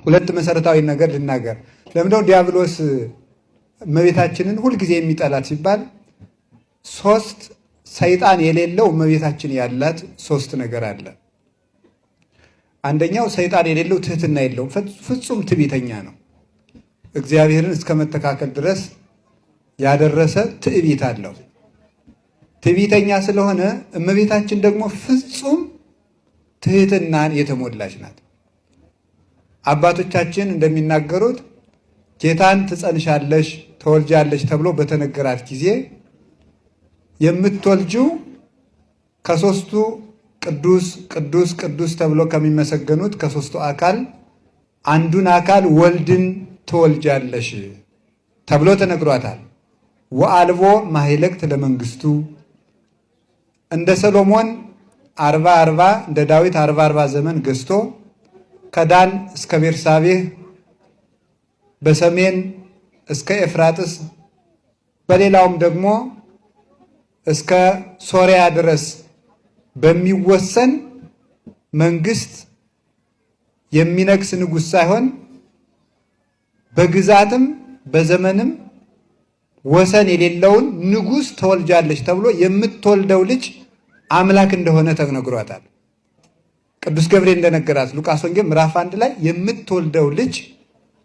ሁለት መሰረታዊ ነገር ልናገር። ለምንድነው ዲያብሎስ እመቤታችንን ሁልጊዜ የሚጠላት ሲባል ሶስት ሰይጣን የሌለው እመቤታችን ያላት ሶስት ነገር አለ። አንደኛው ሰይጣን የሌለው ትህትና የለውም፣ ፍጹም ትዕቢተኛ ነው። እግዚአብሔርን እስከ መተካከል ድረስ ያደረሰ ትዕቢት አለው። ትዕቢተኛ ስለሆነ እመቤታችን ደግሞ ፍጹም ትህትናን የተሞላች ናት። አባቶቻችን እንደሚናገሩት ጌታን ትጸንሻለሽ ተወልጃለሽ ተብሎ በተነገራት ጊዜ የምትወልጂው ከሶስቱ ቅዱስ ቅዱስ ቅዱስ ተብሎ ከሚመሰገኑት ከሶስቱ አካል አንዱን አካል ወልድን ትወልጃለሽ ተብሎ ተነግሯታል። ወአልቦ ማህለክት ለመንግስቱ እንደ ሰሎሞን 40 እንደ ዳዊት 40 ዘመን ገዝቶ ከዳን እስከ ቤርሳቤህ በሰሜን እስከ ኤፍራጥስ በሌላውም ደግሞ እስከ ሶሪያ ድረስ በሚወሰን መንግስት የሚነግስ ንጉሥ ሳይሆን በግዛትም በዘመንም ወሰን የሌለውን ንጉሥ ተወልጃለች ተብሎ የምትወልደው ልጅ አምላክ እንደሆነ ተነግሯታል። ቅዱስ ገብርኤል እንደነገራት ሉቃስ ወንጌል ምዕራፍ 1 ላይ የምትወልደው ልጅ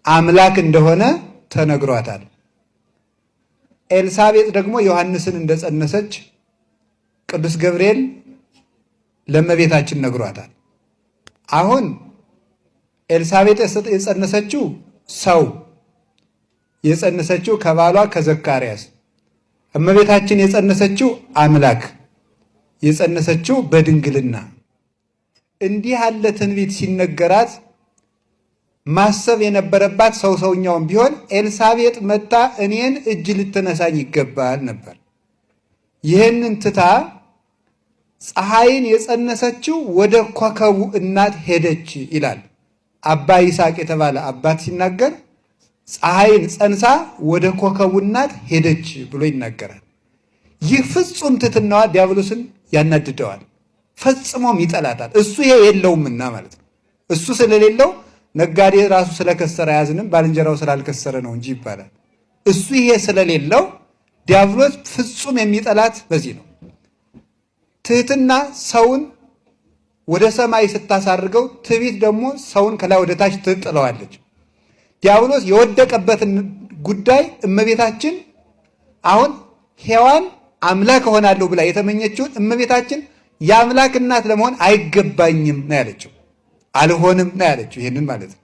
አምላክ እንደሆነ ተነግሯታል። ኤልሳቤጥ ደግሞ ዮሐንስን እንደጸነሰች ቅዱስ ገብርኤል ለእመቤታችን ነግሯታል። አሁን ኤልሳቤጥ የጸነሰችው ሰው የጸነሰችው ከባሏ ከዘካርያስ፣ እመቤታችን የጸነሰችው አምላክ የጸነሰችው በድንግልና። እንዲህ ያለ ትንቢት ሲነገራት ማሰብ የነበረባት ሰውኛውን ቢሆን ኤልሳቤጥ መታ እኔን እጅ ልትነሳኝ ይገባል ነበር። ይህንን ትታ ፀሐይን የጸነሰችው ወደ ኮከቡ እናት ሄደች ይላል አባ ይስሐቅ የተባለ አባት ሲናገር፣ ፀሐይን ጸንሳ ወደ ኮከቡ እናት ሄደች ብሎ ይናገራል። ይህ ፍጹም ትሕትናዋ ዲያብሎስን ያናድደዋል፣ ፈጽሞም ይጠላታል። እሱ ይሄ የለውምና ማለት ነው። እሱ ስለሌለው ነጋዴ ራሱ ስለከሰረ አያዝንም፣ ባልንጀራው ስላልከሰረ ነው እንጂ ይባላል። እሱ ይሄ ስለሌለው ዲያብሎስ ፍጹም የሚጠላት በዚህ ነው። ትህትና ሰውን ወደ ሰማይ ስታሳርገው፣ ትዕቢት ደግሞ ሰውን ከላይ ወደ ታች ትጥለዋለች። ዲያብሎስ የወደቀበትን ጉዳይ እመቤታችን አሁን ሔዋን አምላክ እሆናለሁ ብላ የተመኘችውን እመቤታችን የአምላክ እናት ለመሆን አይገባኝም ነው ያለችው። አልሆንም ነው ያለችው። ይሄንን ማለት ነው።